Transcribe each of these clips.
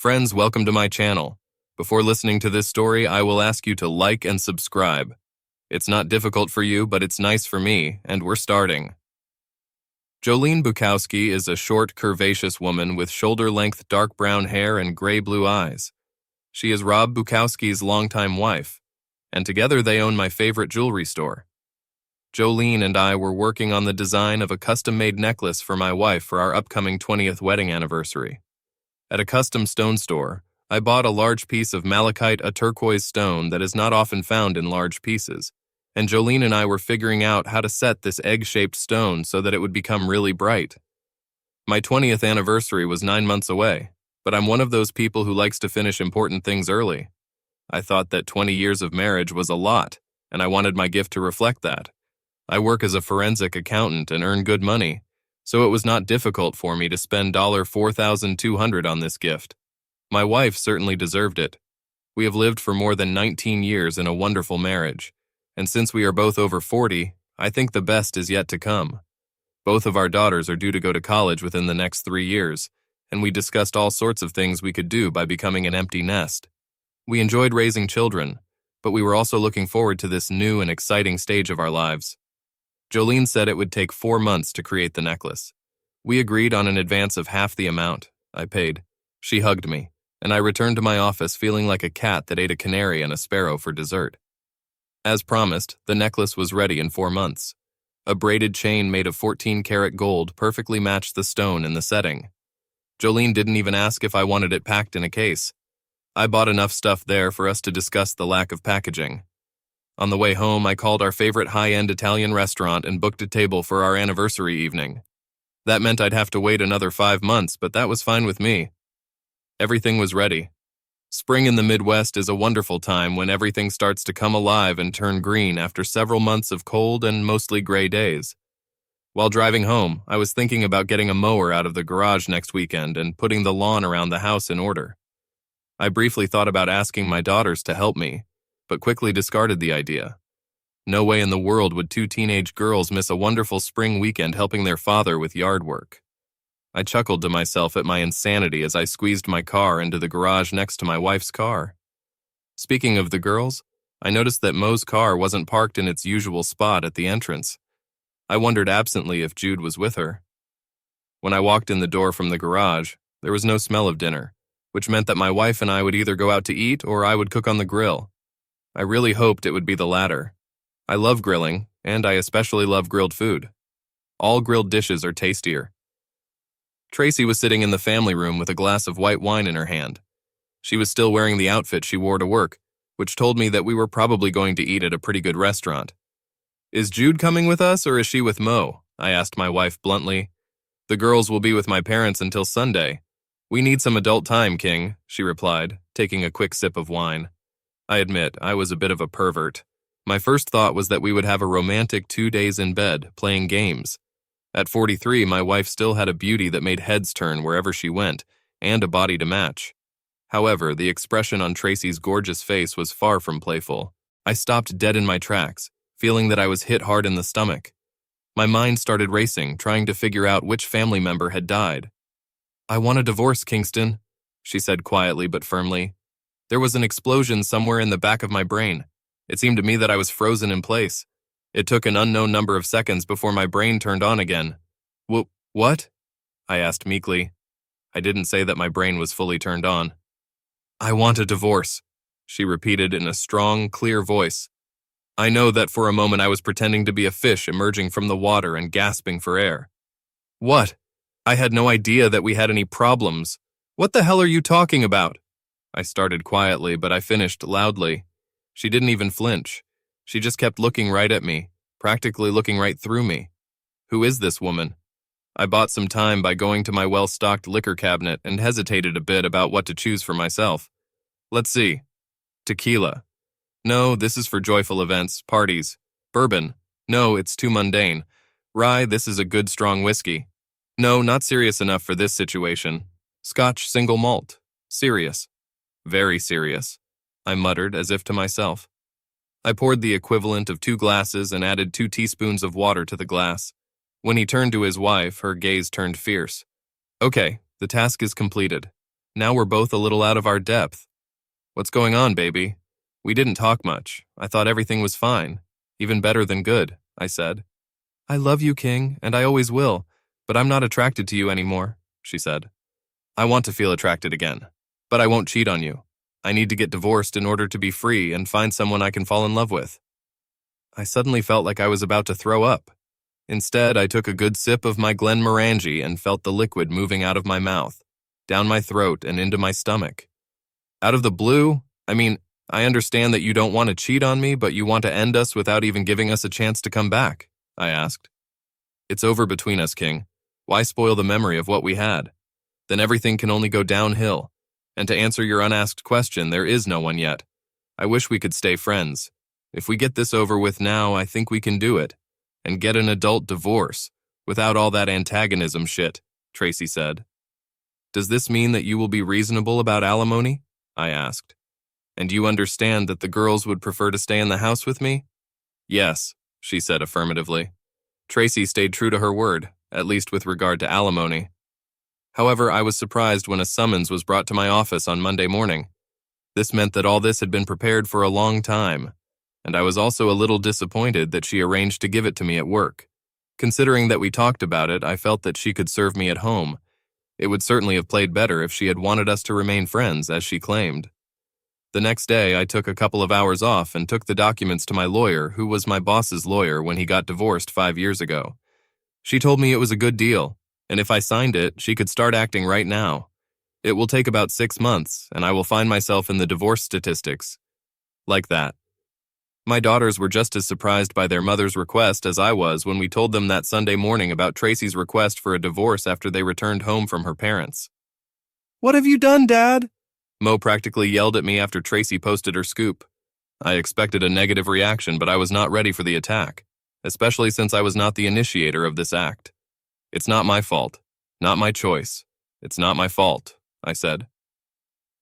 Friends, welcome to my channel. Before listening to this story, I will ask you to like and subscribe. It's not difficult for you, but it's nice for me, and we're starting. Jolene Bukowski is a short, curvaceous woman with shoulder-length dark brown hair and gray-blue eyes. She is Rob Bukowski's longtime wife, and together they own my favorite jewelry store. Jolene and I were working on the design of a custom-made necklace for my wife for our upcoming 20th wedding anniversary. At a custom stone store, I bought a large piece of malachite, a turquoise stone that is not often found in large pieces, and Jolene and I were figuring out how to set this egg-shaped stone so that it would become really bright. My 20th anniversary was 9 months away, but I'm one of those people who likes to finish important things early. I thought that 20 years of marriage was a lot, and I wanted my gift to reflect that. I work as a forensic accountant and earn good money, so it was not difficult for me to spend $4,200 on this gift. My wife certainly deserved it. We have lived for more than 19 years in a wonderful marriage, and since we are both over 40, I think the best is yet to come. Both of our daughters are due to go to college within the next 3 years, and we discussed all sorts of things we could do by becoming an empty nest. We enjoyed raising children, but we were also looking forward to this new and exciting stage of our lives. Jolene said it would take 4 months to create the necklace. We agreed on an advance of half the amount. I paid. She hugged me, and I returned to my office feeling like a cat that ate a canary and a sparrow for dessert. As promised, the necklace was ready in 4 months. A braided chain made of 14-karat gold perfectly matched the stone in the setting. Jolene didn't even ask if I wanted it packed in a case. I bought enough stuff there for us to discuss the lack of packaging. On the way home, I called our favorite high-end Italian restaurant and booked a table for our anniversary evening. That meant I'd have to wait another 5 months, but that was fine with me. Everything was ready. Spring in the Midwest is a wonderful time when everything starts to come alive and turn green after several months of cold and mostly gray days. While driving home, I was thinking about getting a mower out of the garage next weekend and putting the lawn around the house in order. I briefly thought about asking my daughters to help me, but quickly discarded the idea. No way in the world would 2 teenage girls miss a wonderful spring weekend helping their father with yard work. I chuckled to myself at my insanity as I squeezed my car into the garage next to my wife's car. Speaking of the girls, I noticed that Mo's car wasn't parked in its usual spot at the entrance. I wondered absently if Jude was with her. When I walked in the door from the garage, there was no smell of dinner, which meant that my wife and I would either go out to eat or I would cook on the grill. I really hoped it would be the latter. I love grilling, and I especially love grilled food. All grilled dishes are tastier. Tracy was sitting in the family room with a glass of white wine in her hand. She was still wearing the outfit she wore to work, which told me that we were probably going to eat at a pretty good restaurant. "Is Jude coming with us, or is she with Mo?" I asked my wife bluntly. "The girls will be with my parents until Sunday. We need some adult time, King," she replied, taking a quick sip of wine. I admit, I was a bit of a pervert. My first thought was that we would have a romantic 2 days in bed, playing games. At 43, my wife still had a beauty that made heads turn wherever she went, and a body to match. However, the expression on Tracy's gorgeous face was far from playful. I stopped dead in my tracks, feeling that I was hit hard in the stomach. My mind started racing, trying to figure out which family member had died. "I want a divorce, Kingston," she said quietly but firmly. There was an explosion somewhere in the back of my brain. It seemed to me that I was frozen in place. It took an unknown number of seconds before my brain turned on again. What?" I asked meekly. I didn't say that my brain was fully turned on. "I want a divorce," she repeated in a strong, clear voice. I know that for a moment I was pretending to be a fish emerging from the water and gasping for air. "What? I had no idea that we had any problems. What the hell are you talking about?" I started quietly, but I finished loudly. She didn't even flinch. She just kept looking right at me, practically looking right through me. Who is this woman? I bought some time by going to my well-stocked liquor cabinet and hesitated a bit about what to choose for myself. Let's see. Tequila. No, this is for joyful events, parties. Bourbon. No, it's too mundane. Rye, this is a good strong whiskey. No, not serious enough for this situation. Scotch single malt. Serious. Very serious, I muttered as if to myself. I poured the equivalent of 2 glasses and added 2 teaspoons of water to the glass. When he turned to his wife, her gaze turned fierce. "Okay, the task is completed. Now we're both a little out of our depth. What's going on, baby? We didn't talk much. I thought everything was fine. Even better than good, I said. I love you, King, and I always will, but I'm not attracted to you anymore, she said. I want to feel attracted again, but I won't cheat on you. I need to get divorced in order to be free and find someone I can fall in love with. I suddenly felt like I was about to throw up. Instead, I took a good sip of my Glenmorangie and felt the liquid moving out of my mouth, down my throat and into my stomach. Out of the blue, I understand that you don't want to cheat on me, but you want to end us without even giving us a chance to come back, I asked. It's over between us, King. Why spoil the memory of what we had? Then everything can only go downhill. And to answer your unasked question, there is no one yet. I wish we could stay friends. If we get this over with now, I think we can do it. And get an adult divorce, without all that antagonism shit, Tracy said. Does this mean that you will be reasonable about alimony? I asked. And you understand that the girls would prefer to stay in the house with me? Yes, she said affirmatively. Tracy stayed true to her word, at least with regard to alimony. However, I was surprised when a summons was brought to my office on Monday morning. This meant that all this had been prepared for a long time, and I was also a little disappointed that she arranged to give it to me at work. Considering that we talked about it, I felt that she could serve me at home. It would certainly have played better if she had wanted us to remain friends, as she claimed. The next day, I took a couple of hours off and took the documents to my lawyer, who was my boss's lawyer when he got divorced 5 years ago. She told me it was a good deal, and if I signed it, she could start acting right now. It will take about 6 months, and I will find myself in the divorce statistics. Like that. My daughters were just as surprised by their mother's request as I was when we told them that Sunday morning about Tracy's request for a divorce after they returned home from her parents. What have you done, Dad? Mo practically yelled at me after Tracy posted her scoop. I expected a negative reaction, but I was not ready for the attack, especially since I was not the initiator of this act. It's not my fault. Not my choice. It's not my fault, I said.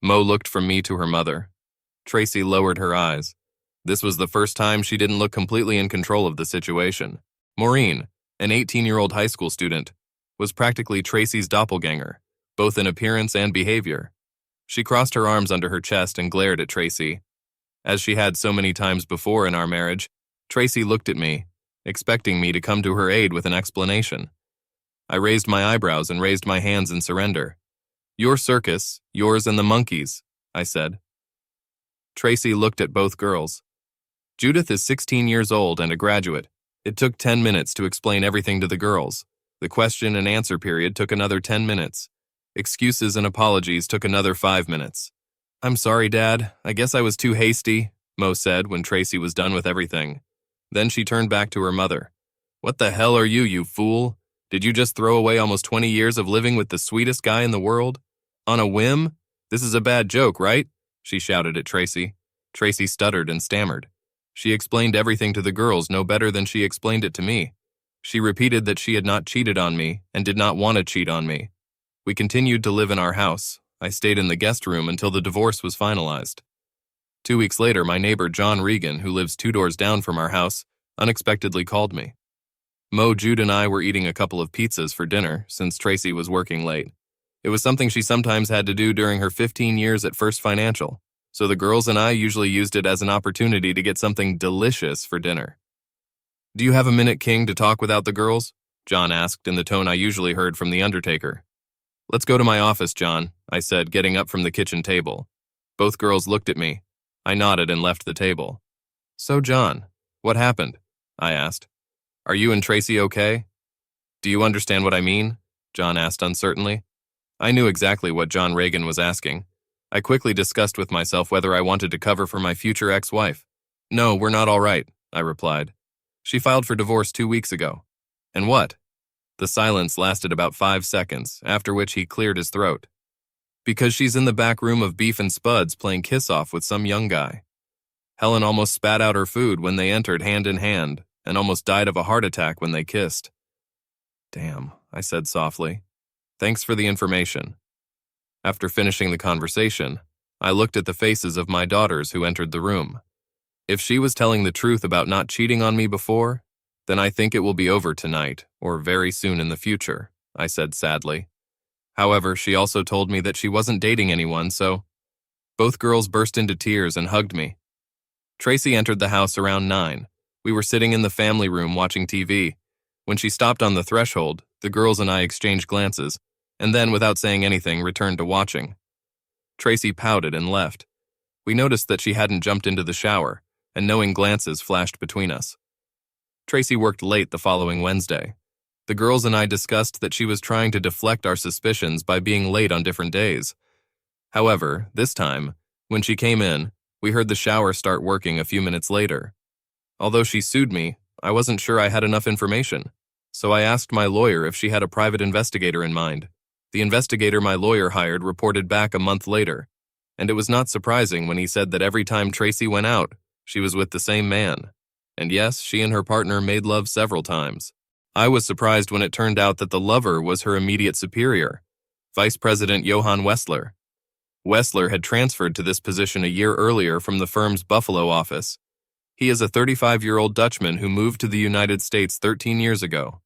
Mo looked from me to her mother. Tracy lowered her eyes. This was the first time she didn't look completely in control of the situation. Maureen, an 18-year-old high school student, was practically Tracy's doppelganger, both in appearance and behavior. She crossed her arms under her chest and glared at Tracy. As she had so many times before in our marriage, Tracy looked at me, expecting me to come to her aid with an explanation. I raised my eyebrows and raised my hands in surrender. Your circus, yours and the monkeys, I said. Tracy looked at both girls. Judith is 16 years old and a graduate. It took 10 minutes to explain everything to the girls. The question and answer period took another 10 minutes. Excuses and apologies took another 5 minutes. I'm sorry, Dad. I guess I was too hasty, Mo said when Tracy was done with everything. Then she turned back to her mother. What the hell are you, you fool? Did you just throw away almost 20 years of living with the sweetest guy in the world? On a whim? This is a bad joke, right? She shouted at Tracy. Tracy stuttered and stammered. She explained everything to the girls no better than she explained it to me. She repeated that she had not cheated on me and did not want to cheat on me. We continued to live in our house. I stayed in the guest room until the divorce was finalized. 2 weeks later, my neighbor John Regan, who lives 2 doors down from our house, unexpectedly called me. Mo, Jude, and I were eating a couple of pizzas for dinner since Tracy was working late. It was something she sometimes had to do during her 15 years at First Financial, so the girls and I usually used it as an opportunity to get something delicious for dinner. Do you have a minute, King, to talk without the girls? John asked in the tone I usually heard from the Undertaker. Let's go to my office, John, I said, getting up from the kitchen table. Both girls looked at me. I nodded and left the table. So, John, what happened? I asked. Are you and Tracy okay? Do you understand what I mean? John asked uncertainly. I knew exactly what John Regan was asking. I quickly discussed with myself whether I wanted to cover for my future ex-wife. No, we're not all right, I replied. She filed for divorce 2 weeks ago. And what? The silence lasted about 5 seconds, after which he cleared his throat. Because she's in the back room of Beef and Spuds playing kiss-off with some young guy. Helen almost spat out her food when they entered hand in hand, and almost died of a heart attack when they kissed. Damn, I said softly. Thanks for the information. After finishing the conversation, I looked at the faces of my daughters who entered the room. If she was telling the truth about not cheating on me before, then I think it will be over tonight, or very soon in the future, I said sadly. However, she also told me that she wasn't dating anyone, so both girls burst into tears and hugged me. Tracy entered the house around 9. We were sitting in the family room watching TV. When she stopped on the threshold, the girls and I exchanged glances, and then, without saying anything, returned to watching. Tracy pouted and left. We noticed that she hadn't jumped into the shower, and knowing glances flashed between us. Tracy worked late the following Wednesday. The girls and I discussed that she was trying to deflect our suspicions by being late on different days. However, this time, when she came in, we heard the shower start working a few minutes later. Although she sued me, I wasn't sure I had enough information, so I asked my lawyer if she had a private investigator in mind. The investigator my lawyer hired reported back a month later, and it was not surprising when he said that every time Tracy went out, she was with the same man. And yes, she and her partner made love several times. I was surprised when it turned out that the lover was her immediate superior, Vice President Johann Wessler. Wessler had transferred to this position a year earlier from the firm's Buffalo office. He is a 35-year-old Dutchman who moved to the United States 13 years ago.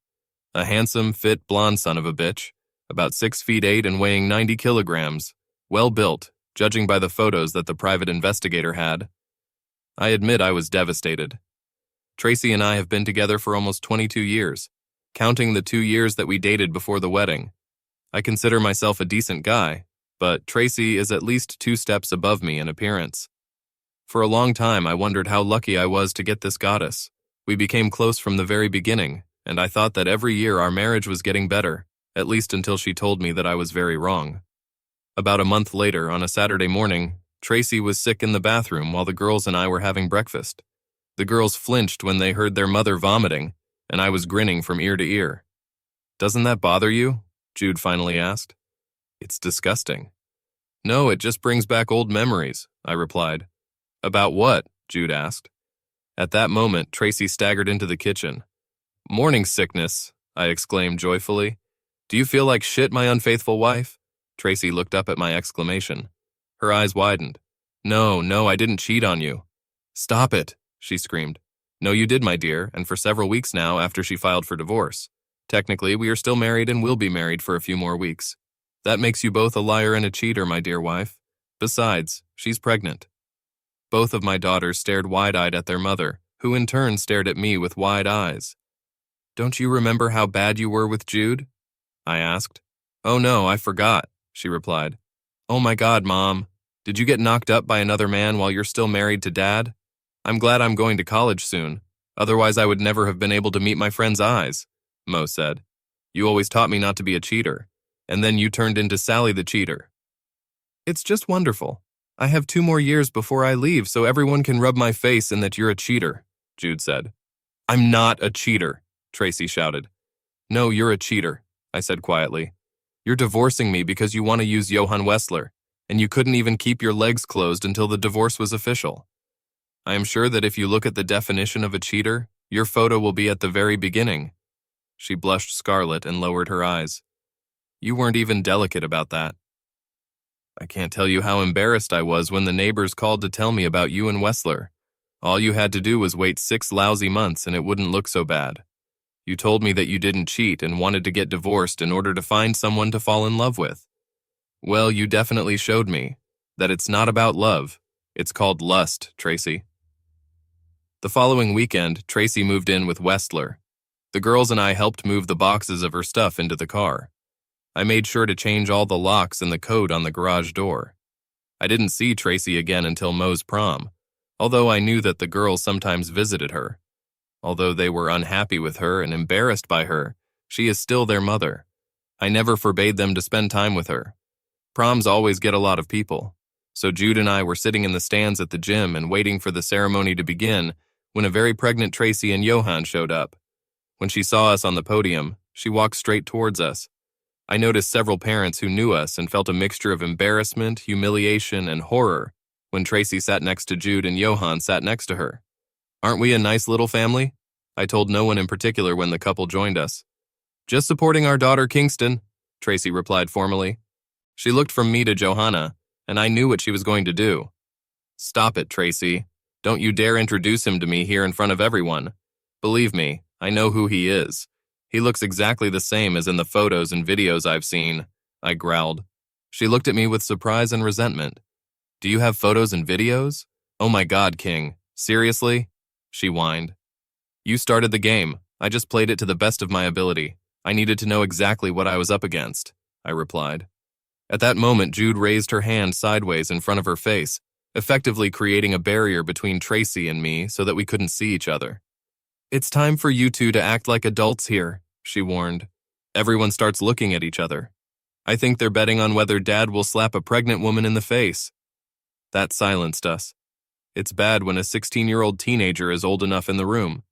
A handsome, fit, blonde son of a bitch, about 6'8" and weighing 90 kilograms, well-built, judging by the photos that the private investigator had. I admit I was devastated. Tracy and I have been together for almost 22 years, counting the 2 years that we dated before the wedding. I consider myself a decent guy, but Tracy is at least 2 steps above me in appearance. For a long time, I wondered how lucky I was to get this goddess. We became close from the very beginning, and I thought that every year our marriage was getting better, at least until she told me that I was very wrong. About a month later, on a Saturday morning, Tracy was sick in the bathroom while the girls and I were having breakfast. The girls flinched when they heard their mother vomiting, and I was grinning from ear to ear. "Doesn't that bother you?" Jude finally asked. "It's disgusting." "No, it just brings back old memories," I replied. "About what?" Jude asked. At that moment, Tracy staggered into the kitchen. "Morning sickness," I exclaimed joyfully. "Do you feel like shit, my unfaithful wife?" Tracy looked up at my exclamation. Her eyes widened. No, I didn't cheat on you." "Stop it," she screamed. "No, you did, my dear, and for several weeks now after she filed for divorce. Technically, we are still married and will be married for a few more weeks. That makes you both a liar and a cheater, my dear wife. Besides, she's pregnant." Both of my daughters stared wide-eyed at their mother, who in turn stared at me with wide eyes. "Don't you remember how bad you were with Jude?" I asked. "Oh no, I forgot," she replied. "Oh my God, Mom. Did you get knocked up by another man while you're still married to Dad? I'm glad I'm going to college soon. Otherwise I would never have been able to meet my friend's eyes," Mo said. "You always taught me not to be a cheater. And then you turned into Sally the cheater." "It's just wonderful. I have 2 more years before I leave so everyone can rub my face in that you're a cheater," Jude said. "I'm not a cheater," Tracy shouted. "No, you're a cheater," I said quietly. "You're divorcing me because you want to use Johann Wessler, and you couldn't even keep your legs closed until the divorce was official. I am sure that if you look at the definition of a cheater, your photo will be at the very beginning." She blushed scarlet and lowered her eyes. "You weren't even delicate about that." I can't tell you how embarrassed I was when the neighbors called to tell me about you and Wessler. All you had to do was wait 6 lousy months and it wouldn't look so bad. You told me that you didn't cheat and wanted to get divorced in order to find someone to fall in love with. Well, you definitely showed me that it's not about love. It's called lust, Tracy. The following weekend, Tracy moved in with Wessler. The girls and I helped move the boxes of her stuff into the car. I made sure to change all the locks and the code on the garage door. I didn't see Tracy again until Mo's prom, although I knew that the girls sometimes visited her. Although they were unhappy with her and embarrassed by her, she is still their mother. I never forbade them to spend time with her. Proms always get a lot of people, so Jude and I were sitting in the stands at the gym and waiting for the ceremony to begin when a very pregnant Tracy and Johann showed up. When she saw us on the podium, she walked straight towards us. I noticed several parents who knew us and felt a mixture of embarrassment, humiliation, and horror when Tracy sat next to Jude and Johann sat next to her. "Aren't we a nice little family?" I told no one in particular when the couple joined us. "Just supporting our daughter Kingston," Tracy replied formally. She looked from me to Johanna, and I knew what she was going to do. "Stop it, Tracy. Don't you dare introduce him to me here in front of everyone. Believe me, I know who he is. He looks exactly the same as in the photos and videos I've seen. I growled. She looked at me with surprise and resentment. Do you have photos and videos? Oh my God, King. Seriously? She whined. You started the game. I just played it to the best of my ability. I needed to know exactly what I was up against, I replied. At that moment, Jude raised her hand sideways in front of her face, effectively creating a barrier between Tracy and me so that we couldn't see each other. It's time for you two to act like adults here, she warned. Everyone starts looking at each other. I think they're betting on whether Dad will slap a pregnant woman in the face. That silenced us. It's bad when a 16-year-old teenager is old enough in the room.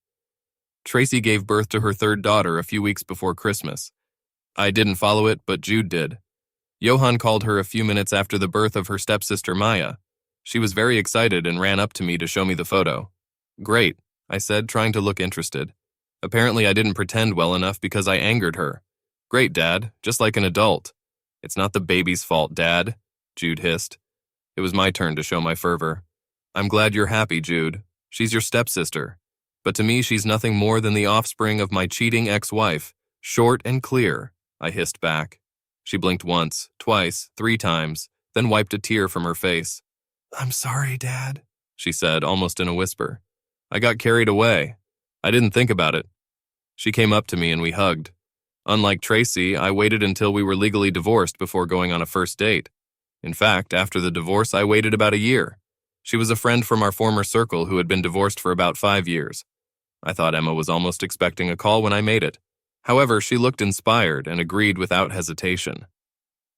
Tracy gave birth to her third daughter a few weeks before Christmas. I didn't follow it, but Jude did. Johan called her a few minutes after the birth of her stepsister Maya. She was very excited and ran up to me to show me the photo. Great, I said, trying to look interested. Apparently I didn't pretend well enough because I angered her. Great, Dad, just like an adult. It's not the baby's fault, Dad, Jude hissed. It was my turn to show my fervor. I'm glad you're happy, Jude. She's your stepsister. But to me, she's nothing more than the offspring of my cheating ex-wife. Short and clear, I hissed back. She blinked once, twice, 3 times, then wiped a tear from her face. I'm sorry, Dad, she said, almost in a whisper. I got carried away. I didn't think about it. She came up to me and we hugged. Unlike Tracy, I waited until we were legally divorced before going on a first date. In fact, after the divorce, I waited about a year. She was a friend from our former circle who had been divorced for about 5 years. I thought Emma was almost expecting a call when I made it. However, she looked inspired and agreed without hesitation.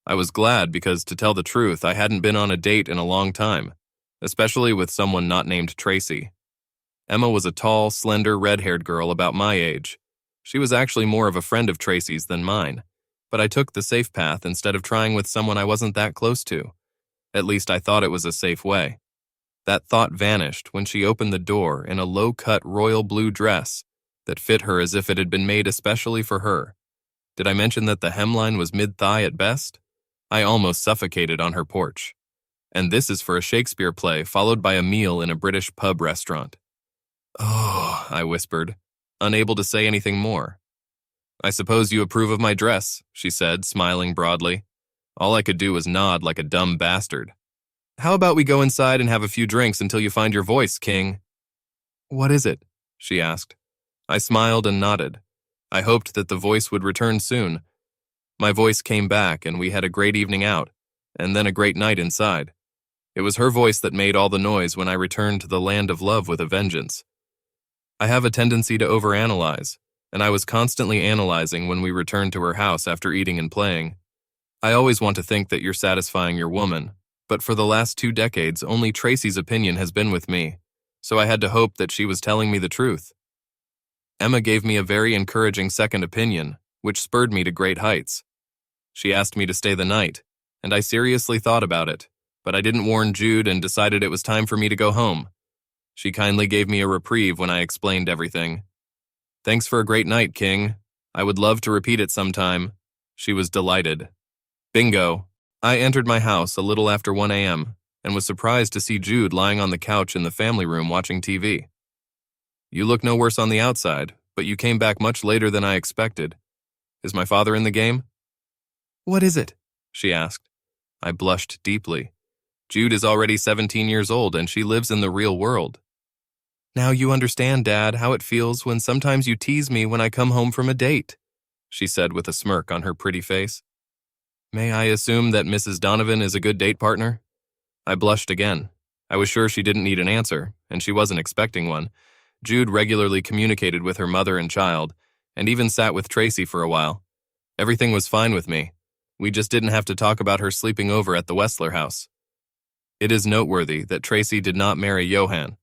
I was glad because, to tell the truth, I hadn't been on a date in a long time, especially with someone not named Tracy. Emma was a tall, slender, red-haired girl about my age. She was actually more of a friend of Tracy's than mine, but I took the safe path instead of trying with someone I wasn't that close to. At least I thought it was a safe way. That thought vanished when she opened the door in a low-cut royal blue dress that fit her as if it had been made especially for her. Did I mention that the hemline was mid-thigh at best? I almost suffocated on her porch. And this is for a Shakespeare play followed by a meal in a British pub restaurant. Oh, I whispered, unable to say anything more. I suppose you approve of my dress, she said, smiling broadly. All I could do was nod like a dumb bastard. How about we go inside and have a few drinks until you find your voice, King? What is it? She asked. I smiled and nodded. I hoped that the voice would return soon. My voice came back and we had a great evening out, and then a great night inside. It was her voice that made all the noise when I returned to the land of love with a vengeance. I have a tendency to overanalyze, and I was constantly analyzing when we returned to her house after eating and playing. I always want to think that you're satisfying your woman, but for the last 2 decades, only Tracy's opinion has been with me, so I had to hope that she was telling me the truth. Emma gave me a very encouraging second opinion, which spurred me to great heights. She asked me to stay the night, and I seriously thought about it, but I didn't warn Jude and decided it was time for me to go home. She kindly gave me a reprieve when I explained everything. Thanks for a great night, King. I would love to repeat it sometime. She was delighted. Bingo. I entered my house a little after 1 a.m. and was surprised to see Jude lying on the couch in the family room watching TV. You look no worse on the outside, but you came back much later than I expected. Is my father in the game? What is it? She asked. I blushed deeply. Jude is already 17 years old and she lives in the real world. Now you understand, Dad, how it feels when sometimes you tease me when I come home from a date, she said with a smirk on her pretty face. May I assume that Mrs. Donovan is a good date partner? I blushed again. I was sure she didn't need an answer, and she wasn't expecting one. Jude regularly communicated with her mother and child, and even sat with Tracy for a while. Everything was fine with me. We just didn't have to talk about her sleeping over at the Wessler house. It is noteworthy that Tracy did not marry Johan.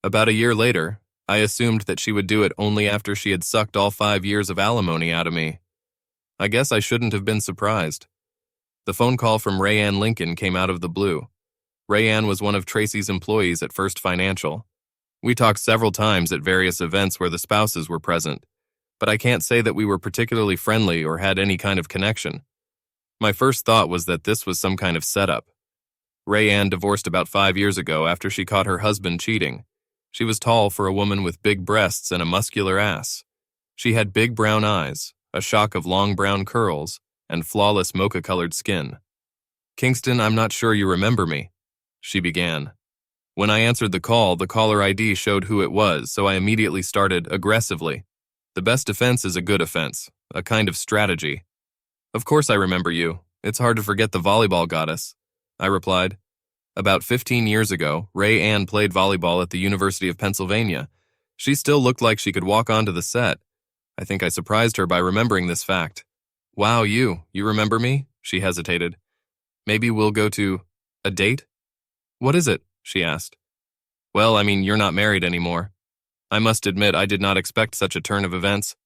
About a year later, I assumed that she would do it only after she had sucked all 5 years of alimony out of me. I guess I shouldn't have been surprised. The phone call from Rayanne Lincoln came out of the blue. Rayanne was one of Tracy's employees at First Financial. We talked several times at various events where the spouses were present, but I can't say that we were particularly friendly or had any kind of connection. My first thought was that this was some kind of setup. Rayanne divorced about 5 years ago after she caught her husband cheating. She was tall for a woman with big breasts and a muscular ass. She had big brown eyes, a shock of long brown curls, and flawless mocha-colored skin. "Kingston, I'm not sure you remember me," she began. When I answered the call, the caller ID showed who it was, so I immediately started aggressively. The best defense is a good offense, a kind of strategy. "Of course I remember you. It's hard to forget the volleyball goddess," I replied. "About 15 years ago, Ray Ann played volleyball at the University of Pennsylvania. She still looked like she could walk onto the set. I think I surprised her by remembering this fact." "Wow, you remember me?" She hesitated. "Maybe we'll go to a date?" "What is it?" she asked. "Well, I mean, you're not married anymore." I must admit I did not expect such a turn of events.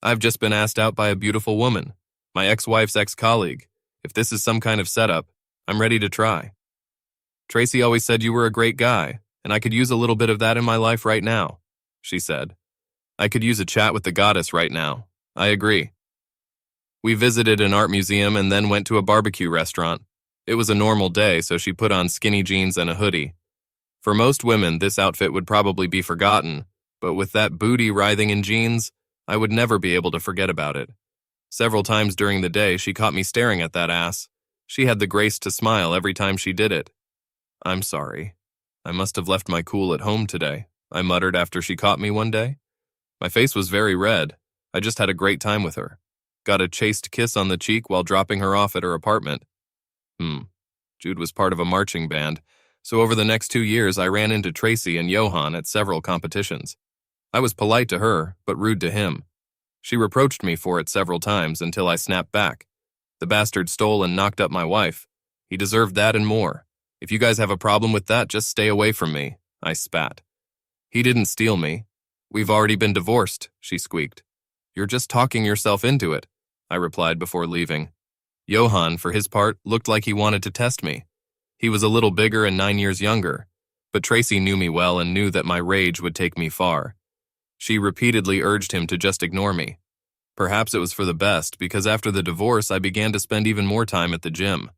"I've just been asked out by a beautiful woman, my ex-wife's ex-colleague. If this is some kind of setup, I'm ready to try." "Tracy always said you were a great guy, and I could use a little bit of that in my life right now," she said. "I could use a chat with the goddess right now. I agree." We visited an art museum and then went to a barbecue restaurant. It was a normal day, so she put on skinny jeans and a hoodie. For most women, this outfit would probably be forgotten, but with that booty writhing in jeans, I would never be able to forget about it. Several times during the day, she caught me staring at that ass. She had the grace to smile every time she did it. "I'm sorry. I must have left my cool at home today," I muttered after she caught me one day. My face was very red. I just had a great time with her. Got a chaste kiss on the cheek while dropping her off at her apartment. Jude was part of a marching band, so over the next 2 years I ran into Tracy and Johan at several competitions. I was polite to her, but rude to him. She reproached me for it several times until I snapped back. "The bastard stole and knocked up my wife. He deserved that and more. If you guys have a problem with that, just stay away from me," I spat. "He didn't steal me. We've already been divorced," she squeaked. "You're just talking yourself into it," I replied before leaving. Johan, for his part, looked like he wanted to test me. He was a little bigger and 9 years younger, but Tracy knew me well and knew that my rage would take me far. She repeatedly urged him to just ignore me. Perhaps it was for the best, because after the divorce I began to spend even more time at the gym.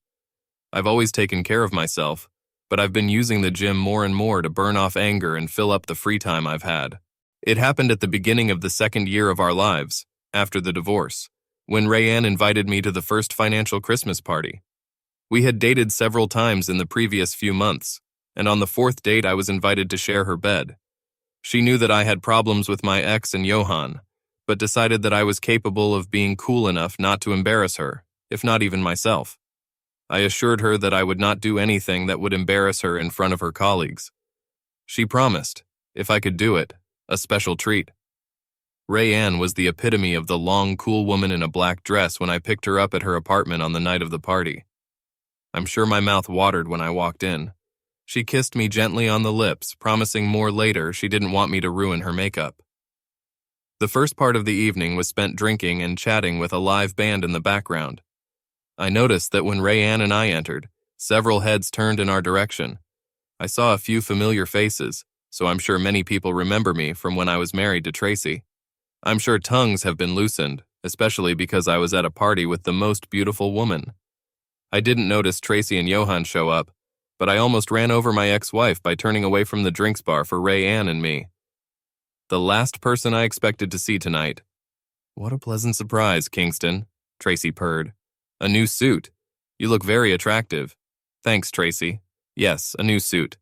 I've always taken care of myself, but I've been using the gym more and more to burn off anger and fill up the free time I've had. It happened at the beginning of the second year of our lives, after the divorce, when Rayanne invited me to the first financial Christmas party. We had dated several times in the previous few months, and on the fourth date I was invited to share her bed. She knew that I had problems with my ex and Johan, but decided that I was capable of being cool enough not to embarrass her, if not even myself. I assured her that I would not do anything that would embarrass her in front of her colleagues. She promised, if I could do it, a special treat. Rayanne was the epitome of the long, cool woman in a black dress when I picked her up at her apartment on the night of the party. I'm sure my mouth watered when I walked in. She kissed me gently on the lips, promising more later she didn't want me to ruin her makeup. The first part of the evening was spent drinking and chatting with a live band in the background. I noticed that when Rayanne and I entered, several heads turned in our direction. I saw a few familiar faces, so I'm sure many people remember me from when I was married to Tracy. I'm sure tongues have been loosened, especially because I was at a party with the most beautiful woman. I didn't notice Tracy and Johan show up, but I almost ran over my ex-wife by turning away from the drinks bar for Rayanne and me. The last person I expected to see tonight. "What a pleasant surprise, Kingston," Tracy purred. "A new suit. You look very attractive." "Thanks, Tracy. Yes, a new suit.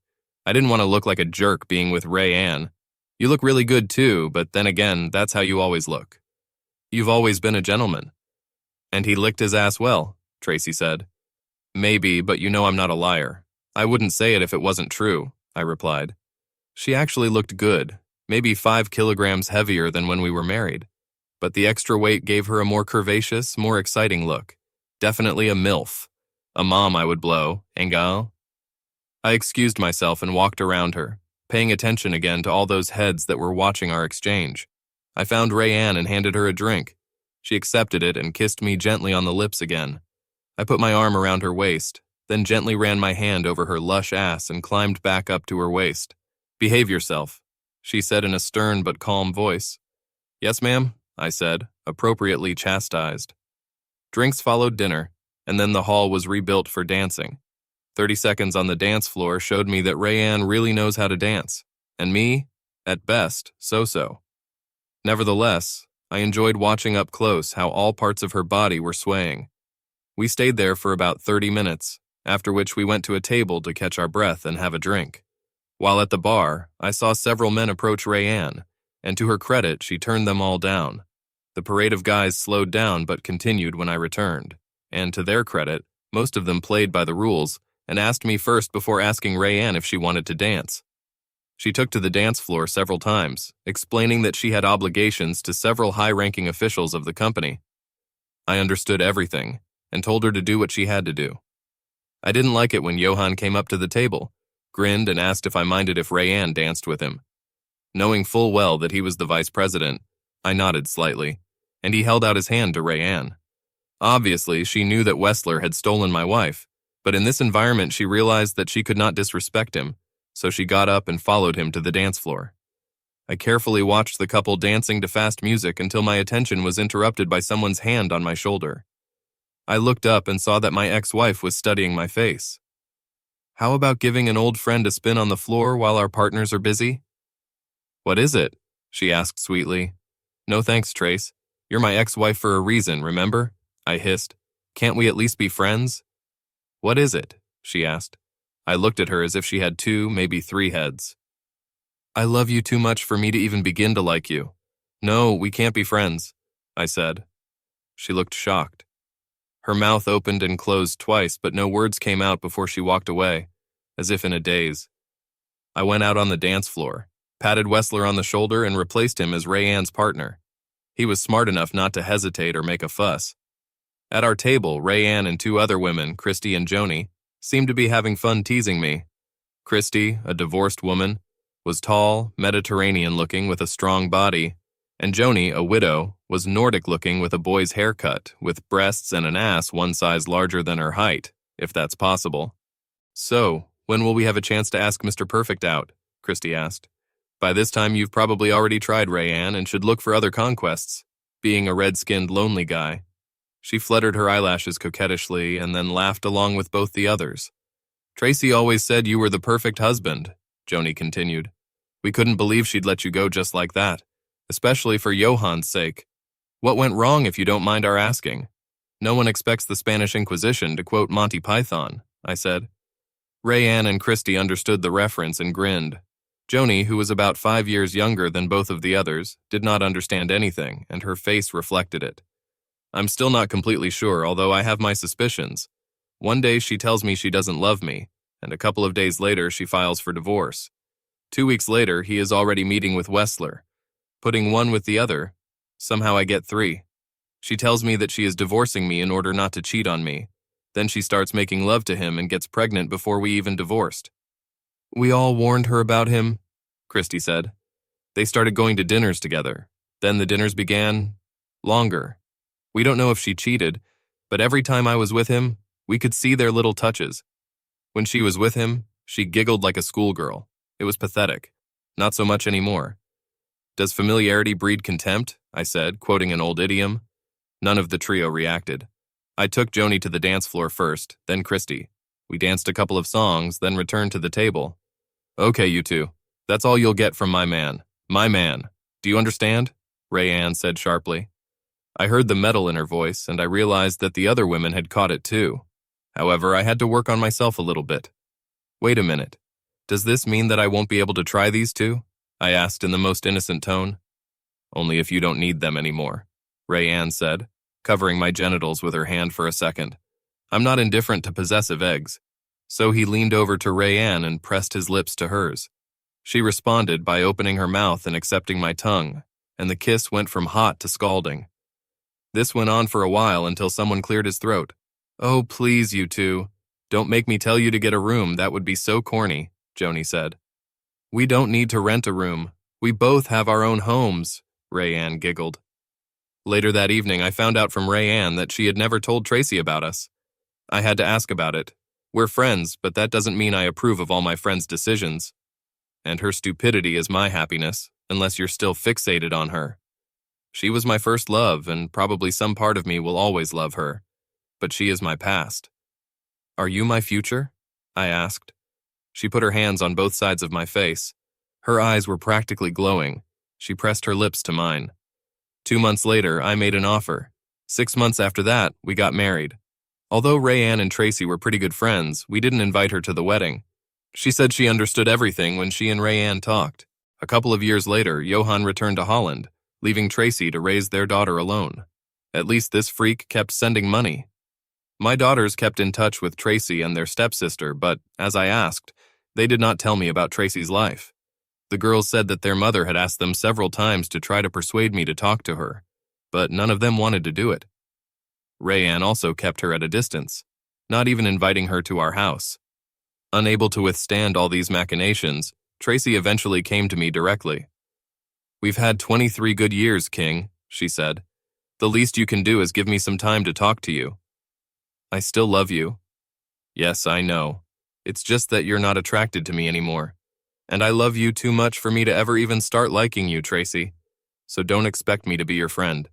I didn't want to look like a jerk being with Rayanne. You look really good too, but then again, that's how you always look. You've always been a gentleman." "And he licked his ass well," Tracy said. "Maybe, but you know I'm not a liar. I wouldn't say it if it wasn't true," I replied. She actually looked good, maybe 5 kilograms heavier than when we were married. But the extra weight gave her a more curvaceous, more exciting look. Definitely a MILF. A mom I would blow, Engal. I excused myself and walked around her, paying attention again to all those heads that were watching our exchange. I found Rayanne and handed her a drink. She accepted it and kissed me gently on the lips again. I put my arm around her waist, then gently ran my hand over her lush ass and climbed back up to her waist. "Behave yourself," she said in a stern but calm voice. "Yes, ma'am," I said, appropriately chastised. Drinks followed dinner, and then the hall was rebuilt for dancing. 30 seconds on the dance floor showed me that Rayanne really knows how to dance, and me, at best, so-so. Nevertheless, I enjoyed watching up close how all parts of her body were swaying. We stayed there for about 30 minutes, after which we went to a table to catch our breath and have a drink. While at the bar, I saw several men approach Rayanne, and to her credit, she turned them all down. The parade of guys slowed down but continued when I returned, and to their credit, most of them played by the rules and asked me first before asking Rayanne if she wanted to dance. She took to the dance floor several times, explaining that she had obligations to several high-ranking officials of the company. I understood everything and told her to do what she had to do. I didn't like it when Johan came up to the table, grinned and asked if I minded if Rayanne danced with him. Knowing full well that he was the vice president, I nodded slightly, and he held out his hand to Rayanne. Obviously, she knew that Wessler had stolen my wife, but in this environment she realized that she could not disrespect him, so she got up and followed him to the dance floor. I carefully watched the couple dancing to fast music until my attention was interrupted by someone's hand on my shoulder. I looked up and saw that my ex-wife was studying my face. "How about giving an old friend a spin on the floor while our partners are busy?" "What is it?" she asked sweetly. "No thanks, Trace. You're my ex-wife for a reason, remember?" I hissed. "Can't we at least be friends?" "What is it?" she asked. I looked at her as if she had 2, maybe 3 heads. "I love you too much for me to even begin to like you. No, we can't be friends," I said. She looked shocked. Her mouth opened and closed twice, but no words came out before she walked away, as if in a daze. I went out on the dance floor, patted Wessler on the shoulder, and replaced him as Rayanne's partner. He was smart enough not to hesitate or make a fuss. At our table, Rayanne and 2 other women, Christy and Joni, seemed to be having fun teasing me. Christy, a divorced woman, was tall, Mediterranean-looking with a strong body, and Joni, a widow, was Nordic-looking with a boy's haircut, with breasts and an ass 1 size larger than her height, if that's possible. "So, when will we have a chance to ask Mr. Perfect out?" Christy asked. "By this time you've probably already tried Rayanne and should look for other conquests, being a red-skinned lonely guy." She fluttered her eyelashes coquettishly and then laughed along with both the others. "Tracy always said you were the perfect husband," Joni continued. "We couldn't believe she'd let you go just like that, especially for Johan's sake. What went wrong, if you don't mind our asking?" "No one expects the Spanish Inquisition, to quote Monty Python," I said. Rayanne and Christy understood the reference and grinned. Joni, who was about 5 years younger than both of the others, did not understand anything, and her face reflected it. I'm still not completely sure, although I have my suspicions. One day she tells me she doesn't love me, and a couple of days later she files for divorce. 2 weeks later, he is already meeting with Wessler. Putting one with the other, somehow I get 3. She tells me that she is divorcing me in order not to cheat on me. Then she starts making love to him and gets pregnant before we even divorced. "We all warned her about him," Christy said. "They started going to dinners together. Then the dinners began longer. We don't know if she cheated, but every time I was with him, we could see their little touches. When she was with him, she giggled like a schoolgirl. It was pathetic. Not so much anymore." "Does familiarity breed contempt?" I said, quoting an old idiom. None of the trio reacted. I took Joni to the dance floor first, then Christy. We danced a couple of songs, then returned to the table. "Okay, you two. That's all you'll get from my man. My man. Do you understand?" Rayanne said sharply. I heard the metal in her voice, and I realized that the other women had caught it too. However, I had to work on myself a little bit. "Wait a minute. Does this mean that I won't be able to try these two?" I asked in the most innocent tone. "Only if you don't need them anymore," Rayanne said, covering my genitals with her hand for a second. "I'm not indifferent to possessive eggs." So he leaned over to Rayanne and pressed his lips to hers. She responded by opening her mouth and accepting my tongue, and the kiss went from hot to scalding. This went on for a while until someone cleared his throat. "Oh, please, you two. Don't make me tell you to get a room, that would be so corny," Joni said. "We don't need to rent a room. We both have our own homes," Rayanne giggled. Later that evening, I found out from Rayanne that she had never told Tracy about us. I had to ask about it. We're friends, but that doesn't mean I approve of all my friends' decisions. And her stupidity is my happiness, unless you're still fixated on her. She was my first love, and probably some part of me will always love her. But she is my past. "Are you my future?" I asked. She put her hands on both sides of my face. Her eyes were practically glowing. She pressed her lips to mine. 2 months later, I made an offer. 6 months after that, we got married. Although Rayanne and Tracy were pretty good friends, we didn't invite her to the wedding. She said she understood everything when she and Rayanne talked. A couple of years later, Johan returned to Holland, leaving Tracy to raise their daughter alone. At least this freak kept sending money. My daughters kept in touch with Tracy and their stepsister, but, as I asked, they did not tell me about Tracy's life. The girls said that their mother had asked them several times to try to persuade me to talk to her, but none of them wanted to do it. Rayanne also kept her at a distance, not even inviting her to our house. Unable to withstand all these machinations, Tracy eventually came to me directly. "We've had 23 good years, King," she said. "The least you can do is give me some time to talk to you. I still love you." "Yes, I know. It's just that you're not attracted to me anymore. And I love you too much for me to ever even start liking you, Tracy. So don't expect me to be your friend."